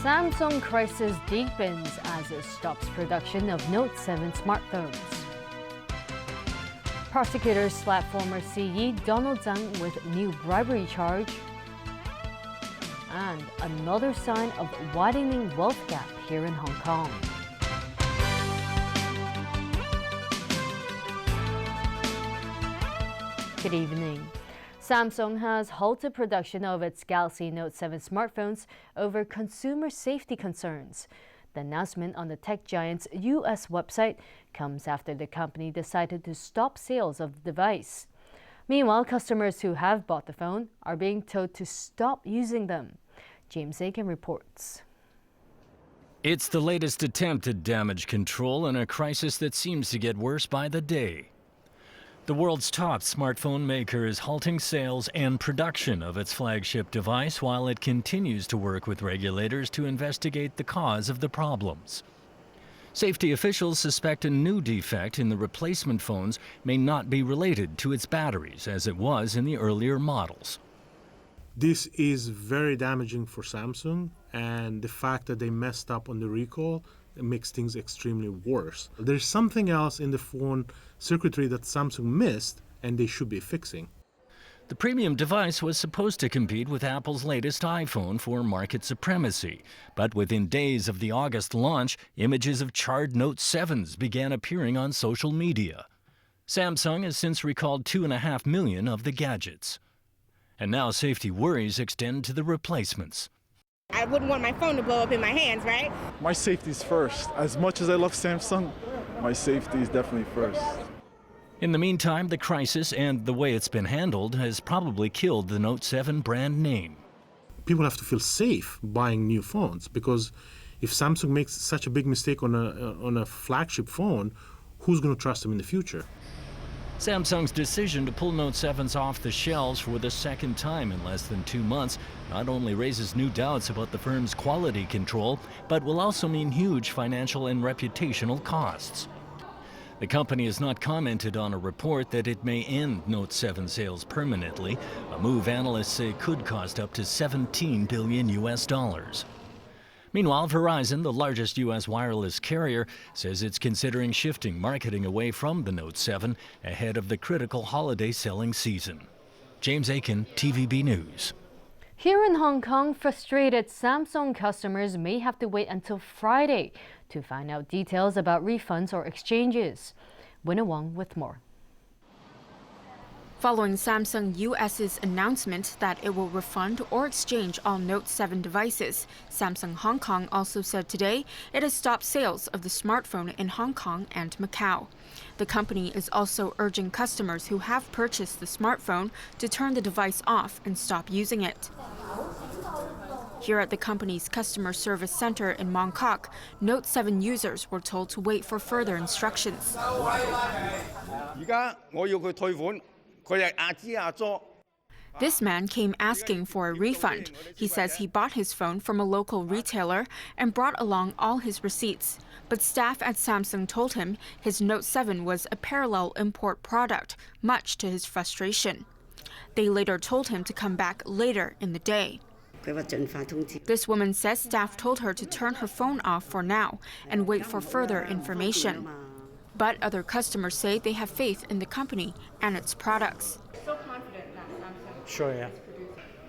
Samsung crisis deepens as it stops production of Note 7 smartphones. Prosecutors slap former CE Donald Leung with new bribery charge. And another sign of widening wealth gap here in Hong Kong. Good evening. Samsung has halted production of its Galaxy Note 7 smartphones over consumer safety concerns. The announcement on the tech giant's U.S. website comes after the company decided to stop sales of the device. Meanwhile, customers who have bought the phone are being told to stop using them. James Aiken reports. It's the latest attempt at damage control in a crisis that seems to get worse by the day. The world's top smartphone maker is halting sales and production of its flagship device while it continues to work with regulators to investigate the cause of the problems. Safety officials suspect a new defect in the replacement phones may not be related to its batteries, as it was in the earlier models. This is very damaging for Samsung, and the fact that they messed up on the recall makes things extremely worse. There's something else in the phone circuitry that Samsung missed, and they should be fixing. The premium device was supposed to compete with Apple's latest iPhone for market supremacy. But within days of the August launch, images of charred Note 7s began appearing on social media. Samsung has since recalled 2.5 million of the gadgets. And now safety worries extend to the replacements. I wouldn't want my phone to blow up in my hands, right? My safety is first. As much as I love Samsung, my safety is definitely first. In the meantime, the crisis and the way it's been handled has probably killed the Note 7 brand name. People have to feel safe buying new phones, because if Samsung makes such a big mistake on a flagship phone, who's going to trust them in the future? Samsung's decision to pull Note 7s off the shelves for the second time in less than 2 months not only raises new doubts about the firm's quality control, but will also mean huge financial and reputational costs. The company has not commented on a report that it may end Note 7 sales permanently, a move analysts say could cost up to $17 billion. Meanwhile, Verizon, the largest U.S. wireless carrier, says it's considering shifting marketing away from the Note 7 ahead of the critical holiday selling season. James Aiken, TVB News. Here in Hong Kong, frustrated Samsung customers may have to wait until Friday to find out details about refunds or exchanges. Leung with more. Following Samsung US's announcement that it will refund or exchange all Note 7 devices, Samsung Hong Kong also said today it has stopped sales of the smartphone in Hong Kong and Macau. The company is also urging customers who have purchased the smartphone to turn the device off and stop using it. Here at the company's customer service center in Mong Kok, Note 7 users were told to wait for further instructions. This man came asking for a refund. He says he bought his phone from a local retailer and brought along all his receipts. But staff at Samsung told him his Note 7 was a parallel import product, much to his frustration. They later told him to come back later in the day. This woman says staff told her to turn her phone off for now and wait for further information. But other customers say they have faith in the company and its products. Sure, yeah.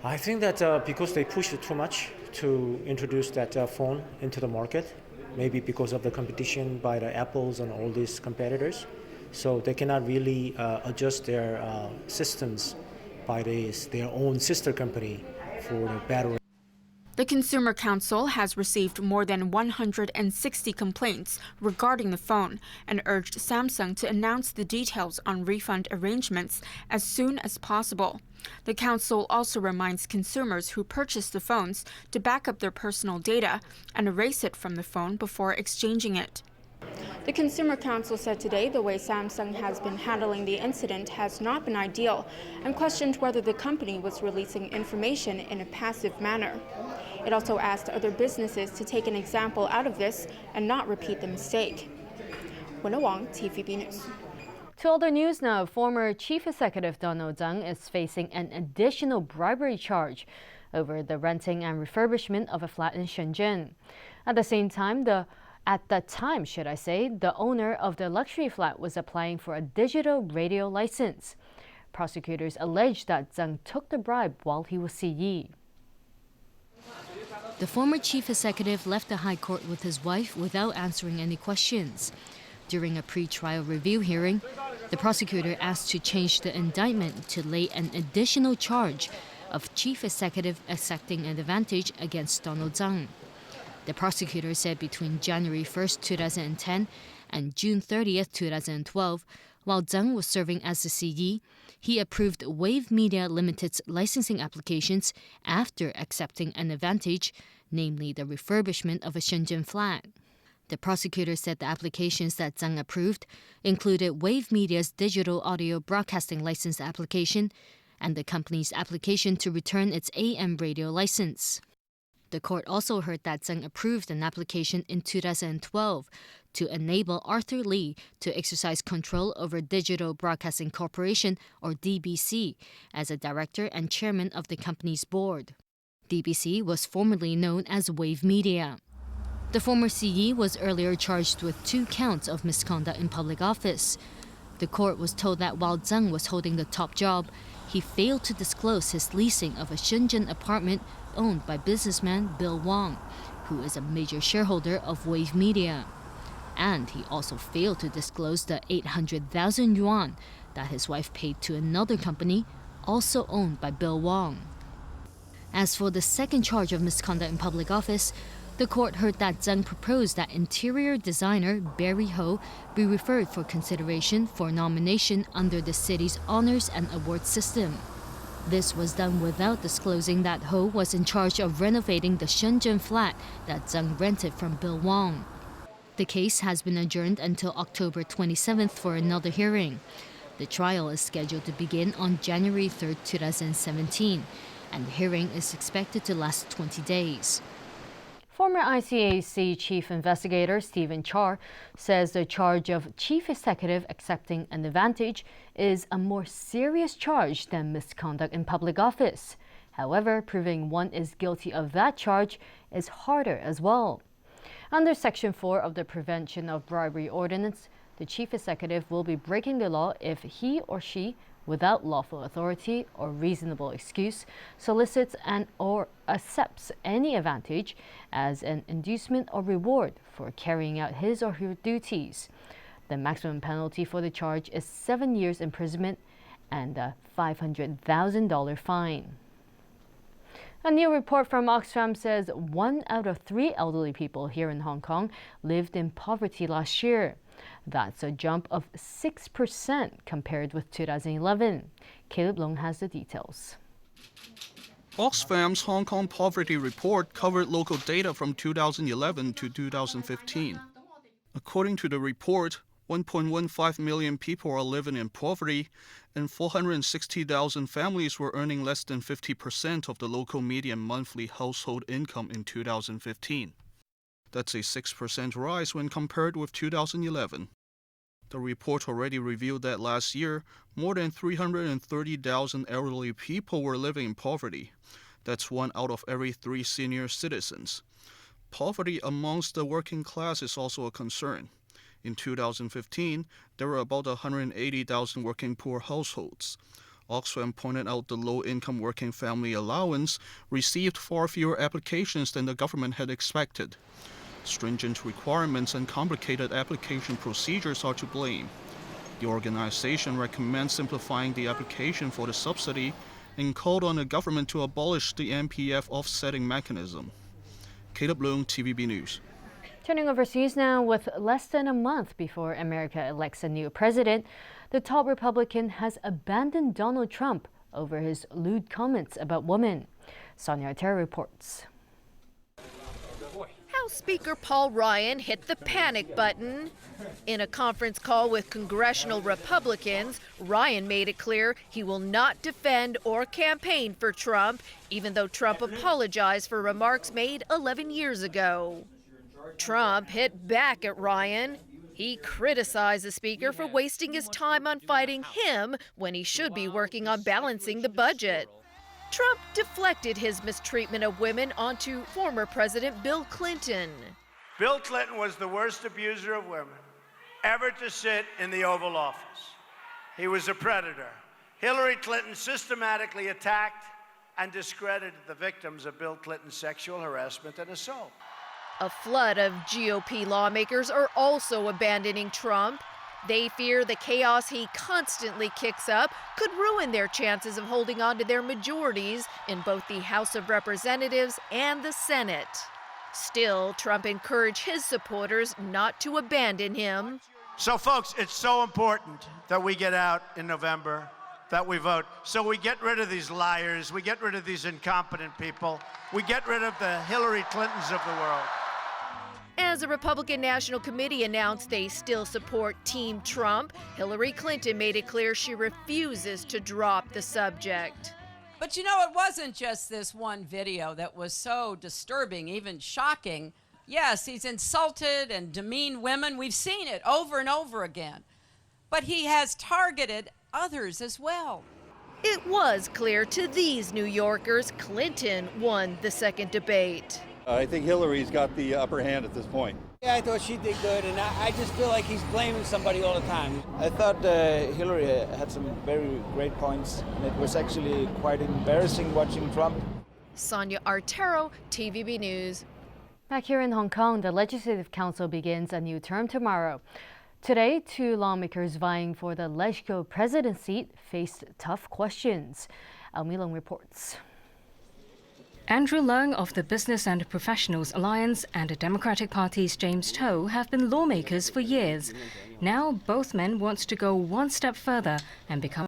I think that because they pushed it too much to introduce that phone into the market, maybe because of the competition by the Apples and all these competitors, so they cannot really adjust their systems by their own sister company for the battery. The Consumer Council has received more than 160 complaints regarding the phone and urged Samsung to announce the details on refund arrangements as soon as possible. The council also reminds consumers who purchase the phones to back up their personal data and erase it from the phone before exchanging it. The Consumer Council said today the way Samsung has been handling the incident has not been ideal and questioned whether the company was releasing information in a passive manner. It also asked other businesses to take an example out of this and not repeat the mistake. Leung, TVB News. To other news now, former Chief Executive Leung is facing an additional bribery charge over the renting and refurbishment of a flat in Shenzhen. At the time, the owner of the luxury flat was applying for a digital radio license. Prosecutors allege that Leung took the bribe while he was CE. The former chief executive left the High Court with his wife without answering any questions. During a pre-trial review hearing, the prosecutor asked to change the indictment to lay an additional charge of chief executive accepting an advantage against Leung. The prosecutor said between January 1, 2010 and June 30, 2012, while Leung was serving as the CE, he approved Wave Media Limited's licensing applications after accepting an advantage, namely the refurbishment of a Shenzhen flat. The prosecutor said the applications that Leung approved included Wave Media's digital audio broadcasting license application and the company's application to return its AM radio license. The court also heard that Leung approved an application in 2012 to enable Arthur Lee to exercise control over Digital Broadcasting Corporation, or DBC, as a director and chairman of the company's board. DBC was formerly known as Wave Media. The former CE was earlier charged with 2 counts of misconduct in public office. The court was told that while Leung was holding the top job, he failed to disclose his leasing of a Shenzhen apartment owned by businessman Bill Wong, who is a major shareholder of Wave Media. And he also failed to disclose the 800,000 yuan that his wife paid to another company, also owned by Bill Wong. As for the second charge of misconduct in public office, the court heard that Leung proposed that interior designer Barry Ho be referred for consideration for nomination under the city's honors and awards system. This was done without disclosing that Ho was in charge of renovating the Shenzhen flat that Leung rented from Bill Wong. The case has been adjourned until October 27th for another hearing. The trial is scheduled to begin on January 3, 2017, and the hearing is expected to last 20 days. Former ICAC Chief Investigator Stephen Char says the charge of Chief Executive accepting an advantage is a more serious charge than misconduct in public office. However, proving one is guilty of that charge is harder as well. Under Section 4 of the Prevention of Bribery Ordinance, the Chief Executive will be breaking the law if he or she, without lawful authority or reasonable excuse, solicits and/or accepts any advantage as an inducement or reward for carrying out his or her duties. The maximum penalty for the charge is 7 years imprisonment and a $500,000 fine. A new report from Oxfam says 1 out of 3 elderly people here in Hong Kong lived in poverty last year. That's a jump of 6% compared with 2011. Leung has the details. Oxfam's Hong Kong Poverty Report covered local data from 2011 to 2015. According to the report, 1.15 million people are living in poverty, and 460,000 families were earning less than 50% of the local median monthly household income in 2015. That's a 6% rise when compared with 2011. The report already revealed that last year, more than 330,000 elderly people were living in poverty. That's 1 out of every 3 senior citizens. Poverty amongst the working class is also a concern. In 2015, there were about 180,000 working poor households. Oxfam pointed out the low-income working family allowance received far fewer applications than the government had expected. Stringent requirements and complicated application procedures are to blame. The organization recommends simplifying the application for the subsidy and called on the government to abolish the MPF offsetting mechanism. Leung, TVB News. Turning overseas now, with less than a month before America elects a new president, the top Republican has abandoned Donald Trump over his lewd comments about women. Sonia Terra reports. House Speaker Paul Ryan hit the panic button. In a conference call with congressional Republicans, Ryan made it clear he will not defend or campaign for Trump, even though Trump apologized for remarks made 11 years ago. Trump hit back at Ryan. He criticized the speaker for wasting his time on fighting him when he should be working on balancing the budget. Trump deflected his mistreatment of women onto former President Bill Clinton. Bill Clinton was the worst abuser of women ever to sit in the Oval Office. He was a predator. Hillary Clinton systematically attacked and discredited the victims of Bill Clinton's sexual harassment and assault. A flood of GOP lawmakers are also abandoning Trump. They fear the chaos he constantly kicks up could ruin their chances of holding on to their majorities in both the House of Representatives and the Senate. Still, Trump encouraged his supporters not to abandon him. So, folks, it's so important that we get out in November, that we vote. So we get rid of these liars, we get rid of these incompetent people, we get rid of the Hillary Clintons of the world. As the Republican National Committee announced they still support Team Trump, Hillary Clinton made it clear she refuses to drop the subject. But you know, it wasn't just this one video that was so disturbing, even shocking. Yes, he's insulted and demeaned women. We've seen it over and over again. But he has targeted others as well. It was clear to these New Yorkers Clinton won the second debate. I think Hillary's got the upper hand at this point. Yeah, I thought she did good, and I just feel like he's blaming somebody all the time. I thought Hillary had some very great points, and it was actually quite embarrassing watching Trump. Sonia Artero, TVB News. Back here in Hong Kong, the Legislative Council begins a new term tomorrow. Today, two lawmakers vying for the LegCo president seat faced tough questions. Leung reports. Andrew Leung of the Business and Professionals Alliance and the Democratic Party's James To have been lawmakers for years. Now, both men want to go one step further and become